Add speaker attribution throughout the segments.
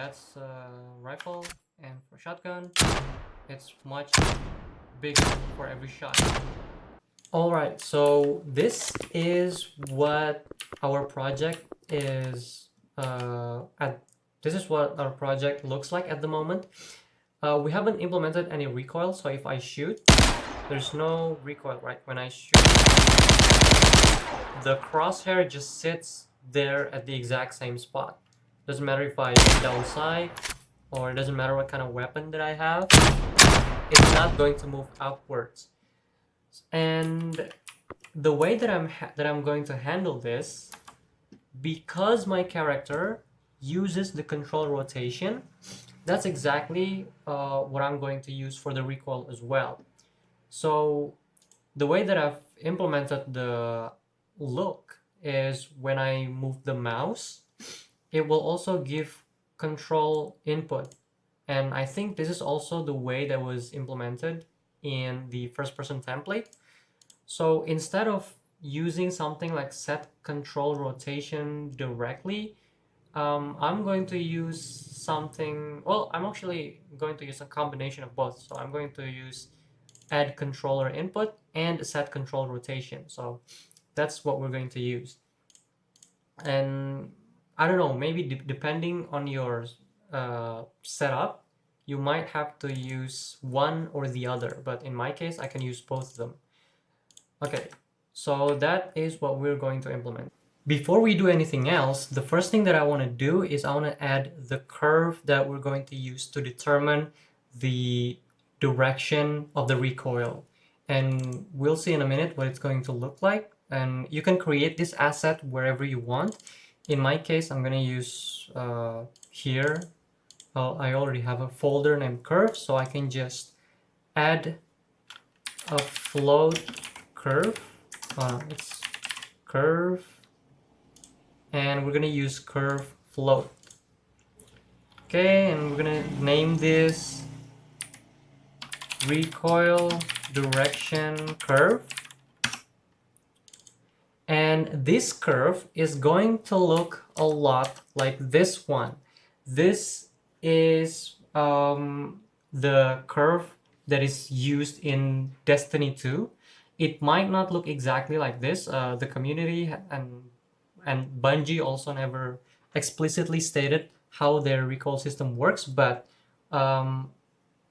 Speaker 1: that's rifle, and for shotgun, it's much bigger for every shot. Alright, so this is what our project is this is what our project looks like at the moment. We haven't implemented any recoil, so if I shoot, there's no recoil, right? When I shoot, the crosshair just sits there at the exact same spot. Doesn't matter if I aim down sight, or it doesn't matter what kind of weapon that I have, it's not going to move upwards. And the way that I'm going to handle this, because my character uses the control rotation, that's exactly what I'm going to use for the recoil as well. So the way that I've implemented the look is when I move the mouse, it will also give control input. And I think this is also the way that was implemented in the first person template. So instead of using something like set control rotation directly, I'm going to use something, well, I'm actually going to use a combination of both. So I'm going to use add controller input and set control rotation. So that's what we're going to use. And I don't know, maybe depending on your setup, you might have to use one or the other, but in my case, I can use both of them. Okay, so that is what we're going to implement. Before we do anything else, the first thing that I want to do is I want to add the curve that we're going to use to determine the direction of the recoil. And we'll see in a minute what it's going to look like. And you can create this asset wherever you want. In my case, I'm going to use here. I already have a folder named curve, so I can just add a float curve. It's curve, and we're gonna use curve float. Okay, and we're gonna name this recoil direction curve. And this curve is going to look a lot like this one. This is the curve that is used in Destiny 2. It might not look exactly like this. The community and Bungie also never explicitly stated how their recoil system works, but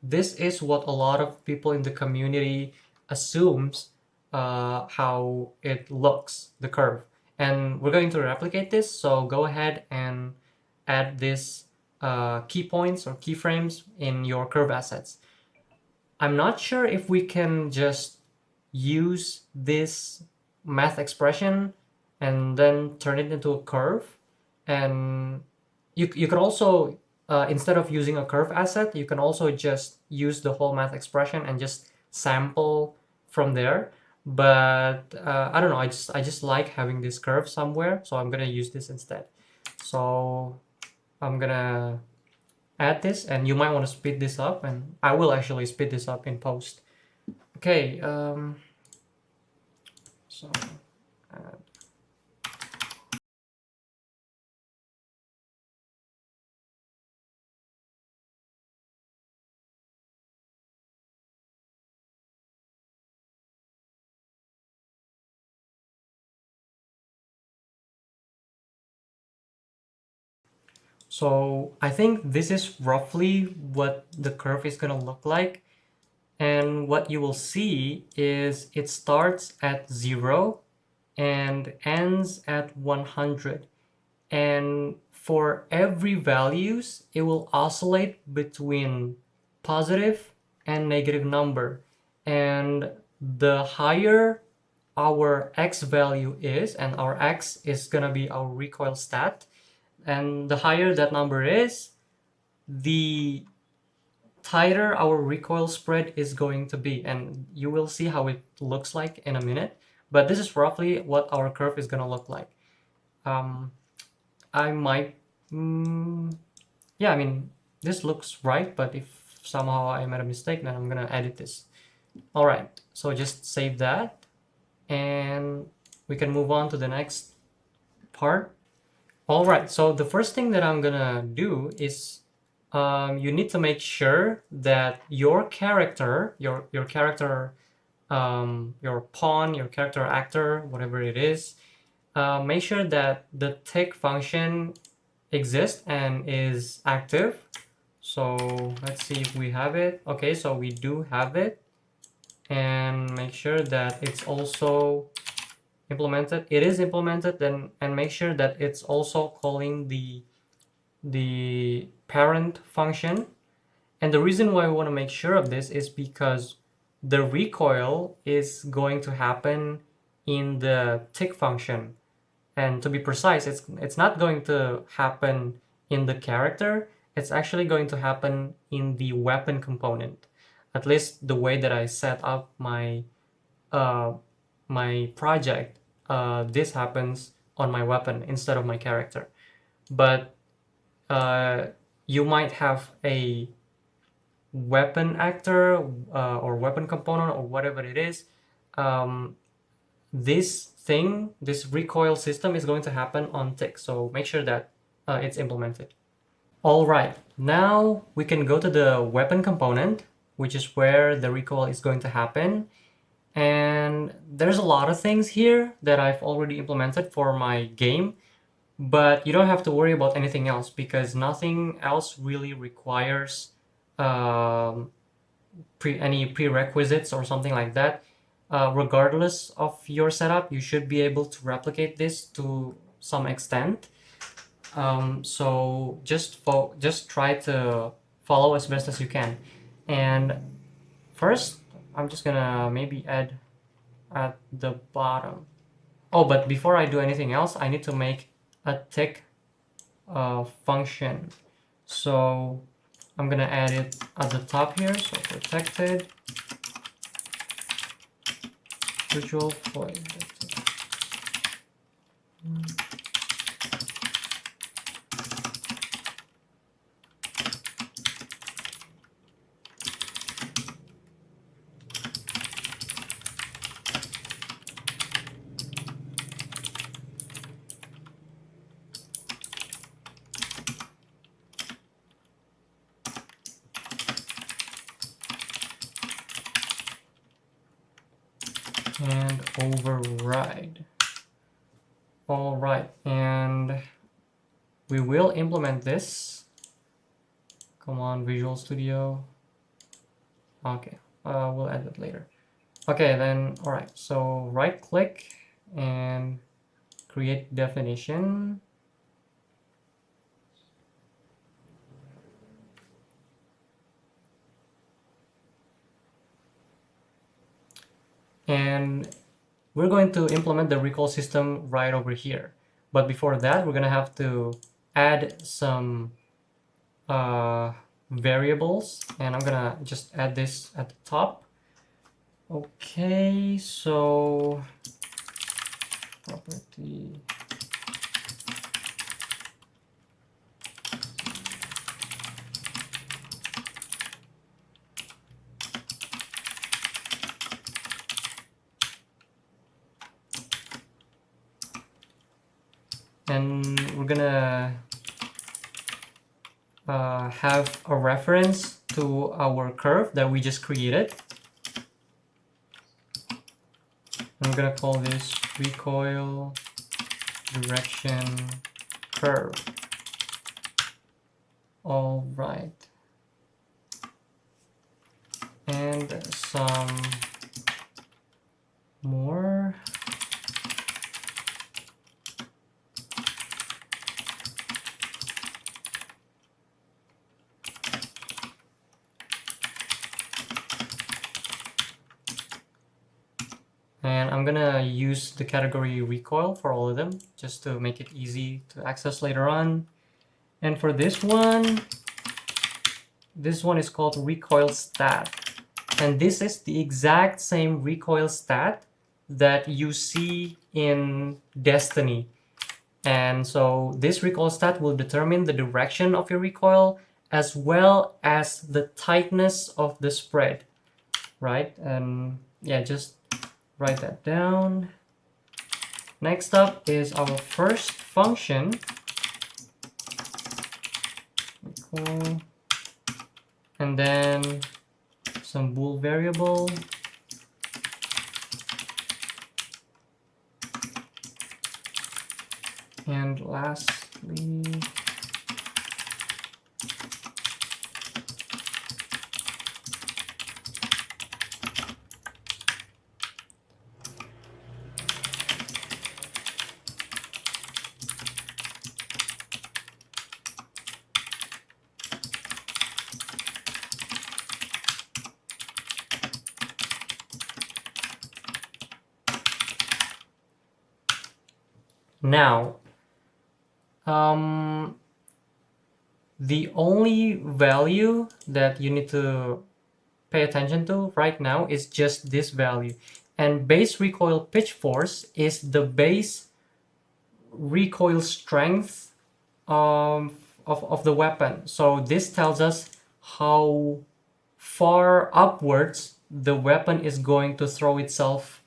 Speaker 1: this is what a lot of people in the community assumes how it looks, the curve. And we're going to replicate this, so go ahead and add this key points or keyframes in your curve assets. I'm not sure if we can just use this math expression and then turn it into a curve. And you can also, instead of using a curve asset, you can also just use the whole math expression and just sample from there. But I don't know, I just like having this curve somewhere, so I'm gonna use this instead. So I'm gonna add this, and you might want to speed this up, and I will actually speed this up in post. Okay, so So I think this is roughly what the curve is gonna look like. And what you will see is it starts at 0 and ends at 100. And for every values, it will oscillate between positive and negative number. And the higher our X value is, and our X is gonna be our recoil stat, and the higher that number is, the tighter our recoil spread is going to be, and you will see how it looks like in a minute. But this is roughly what our curve is going to look like. I might yeah, I mean, this looks right, but if somehow I made a mistake, then I'm gonna edit this. All right, so just save that, and we can move on to the next part. All right, so the first thing that I'm gonna do is you need to make sure that your character, your character, your pawn, your character actor, whatever it is, make sure that the tick function exists and is active. So let's see if we have it. Okay, so we do have it, and make sure that it's also implemented. It is implemented, then, and make sure that it's also calling the parent function. And the reason why we want to make sure of this is because the recoil is going to happen in the tick function. And to be precise, it's not going to happen in the character. It's actually going to happen in the weapon component. At least the way that I set up my my project, this happens on my weapon instead of my character. But you might have a weapon actor or weapon component or whatever it is. This recoil system is going to happen on tick, so make sure that it's implemented. All right, now we can go to the weapon component, which is where the recoil is going to happen. And there's a lot of things here that I've already implemented for my game, but you don't have to worry about anything else because nothing else really requires any prerequisites or something like that. Regardless of your setup, you should be able to replicate this to some extent. So just try to follow as best as you can. And first, I'm just gonna maybe add at the bottom. Oh, but before I do anything else, I need to make a tick function. So I'm gonna add it at the top here. So protected virtual void. And override. All right, and we will implement this. Come on, Visual Studio. Okay, we'll add it later. Okay, then, all right, so right click and create definition. And we're going to implement the recoil system right over here. But before that, we're gonna have to add some variables, and I'm gonna just add this at the top. Okay, so property. And we're gonna have a reference to our curve that we just created. I'm gonna call this recoil direction curve. All right. And some more. And I'm gonna use the category recoil for all of them just to make it easy to access later on. And for this one is called recoil stat. And this is the exact same recoil stat that you see in Destiny. And so this recoil stat will determine the direction of your recoil as well as the tightness of the spread, right? And yeah, just write that down. Next up is our first function, equal, and then some bool variable, and lastly now the only value that you need to pay attention to right now is just this value, and base recoil pitch force is the base recoil strength of the weapon. So this tells us how far upwards the weapon is going to throw itself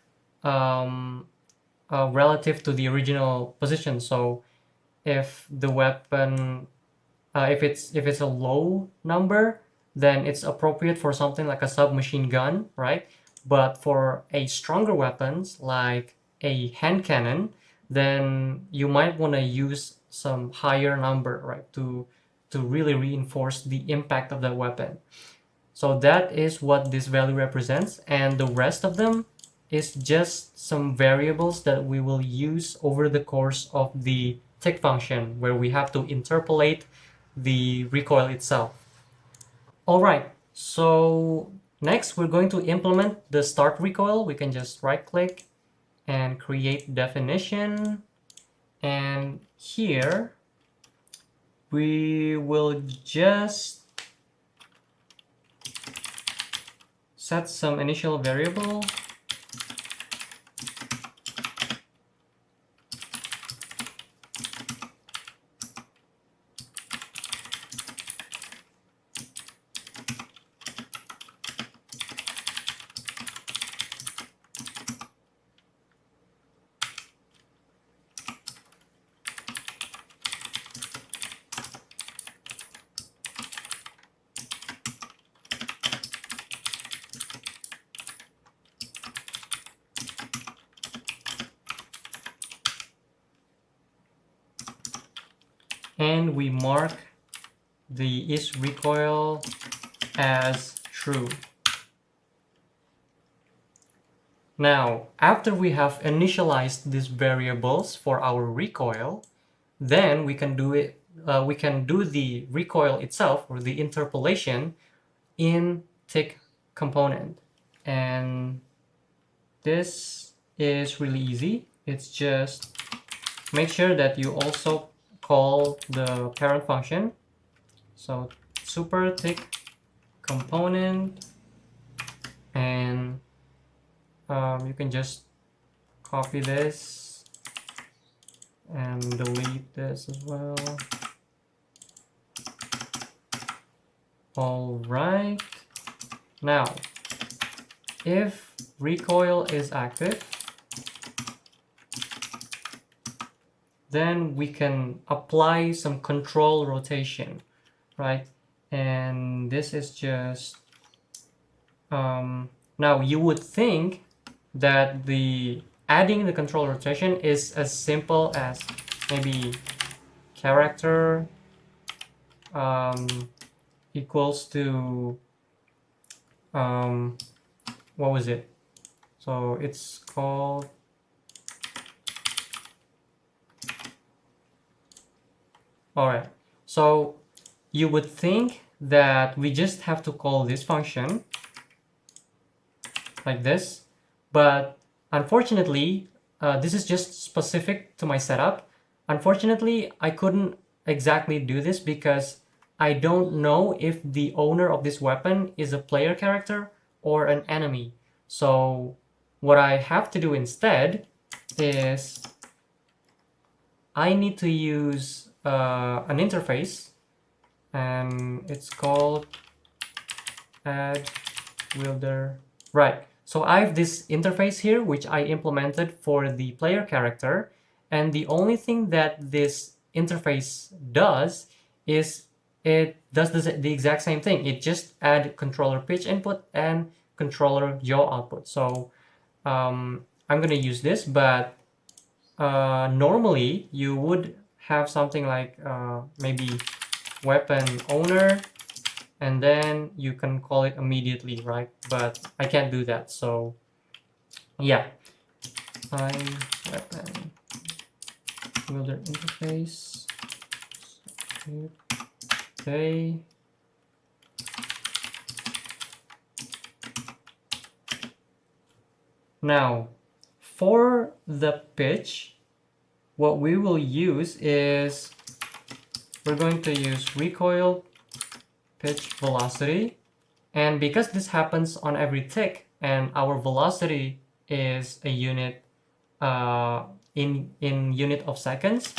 Speaker 1: relative to the original position. So if the weapon if it's a low number, then it's appropriate for something like a submachine gun, right? But for a stronger weapons like a hand cannon, then you might want to use some higher number, right, to really reinforce the impact of that weapon. So that is what this value represents, and the rest of them is just some variables that we will use over the course of the tick function, where we have to interpolate the recoil itself. All right, so next we're going to implement the start recoil. We can just right click and create definition, and here we will just set some initial variable. And we mark the is recoil as true. Now, after we have initialized these variables for our recoil, then we can do it. We can do the recoil itself, or the interpolation, in tick component, and this is really easy. It's just make sure that you also call the parent function. So super tick component, and you can just copy this and delete this as well. All right, now if recoil is active, then we can apply some control rotation, right? And this is just now you would think that the adding the control rotation is as simple as maybe character equals to what was it? So it's called all right. So you would think that we just have to call this function like this, but unfortunately, this is just specific to my setup. Unfortunately, I couldn't exactly do this because I don't know if the owner of this weapon is a player character or an enemy. So what I have to do instead is I need to use an interface, and it's called add wielder. Right. So I have this interface here, which I implemented for the player character, and the only thing that this interface does is it does the exact same thing. It just add controller pitch input and controller yaw output. So I'm gonna use this, but normally you would have something like maybe weapon owner, and then you can call it immediately, right? But I can't do that. So yeah, weapon builder interface. Okay. Now, for the pitch, what we will use is we're going to use recoil pitch velocity, and because this happens on every tick and our velocity is a unit in unit of seconds,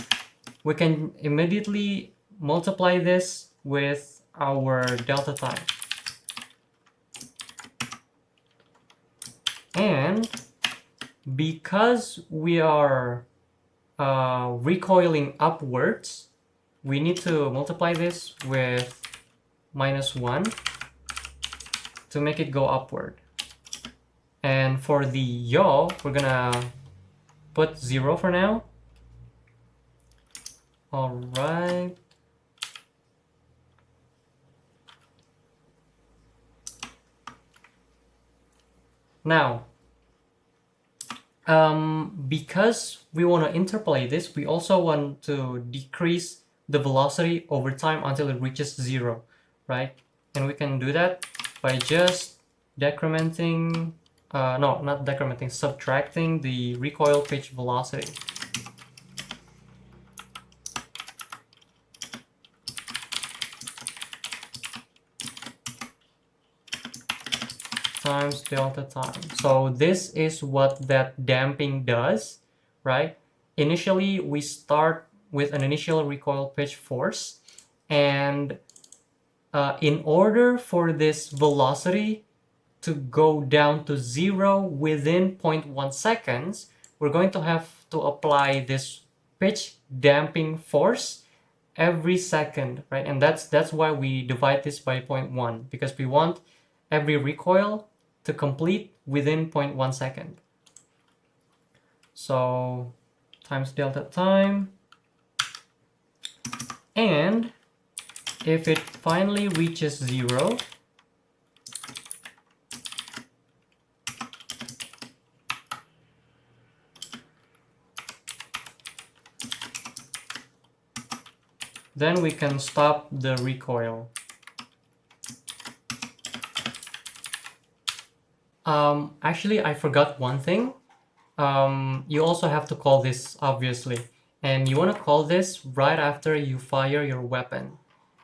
Speaker 1: we can immediately multiply this with our delta time. And because we are recoiling upwards, we need to multiply this with -1 to make it go upward. And for the yaw, we're gonna put 0 for now. All right. Now, because we want to interpolate this, we also want to decrease the velocity over time until it reaches 0, right? And we can do that by just decrementing, no, not decrementing, subtracting the recoil pitch velocity. Times delta time. So this is what that damping does, right? Initially, we start with an initial recoil pitch force, and in order for this velocity to go down to 0 within 0.1 seconds, we're going to have to apply this pitch damping force every second, right? And that's why we divide this by 0.1, because we want every recoil to complete within 0.1 second. So times delta time, and if it finally reaches 0, then we can stop the recoil. Actually, I forgot one thing. You also have to call this, obviously, and you want to call this right after you fire your weapon.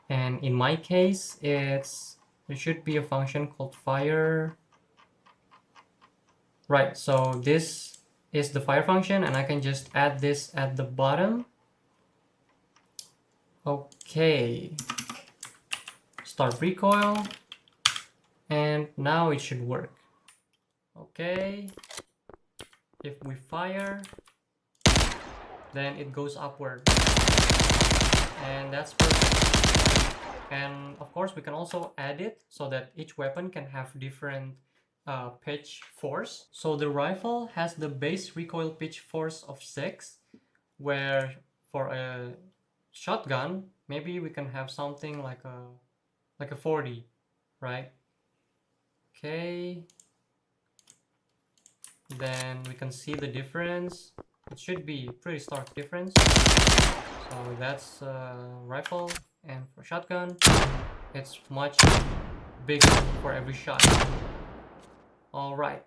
Speaker 1: And in my case, there should be a function called fire. Right, so this is the fire function, and I can just add this at the bottom. Okay, start recoil, and now it should work. Okay, if we fire, then it goes upward, and that's perfect. And of course, we can also add it so that each weapon can have different pitch force. So the rifle has the base recoil pitch force of 6, where for a shotgun, maybe we can have something like a 40, right? Okay. Then we can see the difference. It should be pretty stark difference. So that's rifle, and for shotgun, it's much bigger for every shot. All right.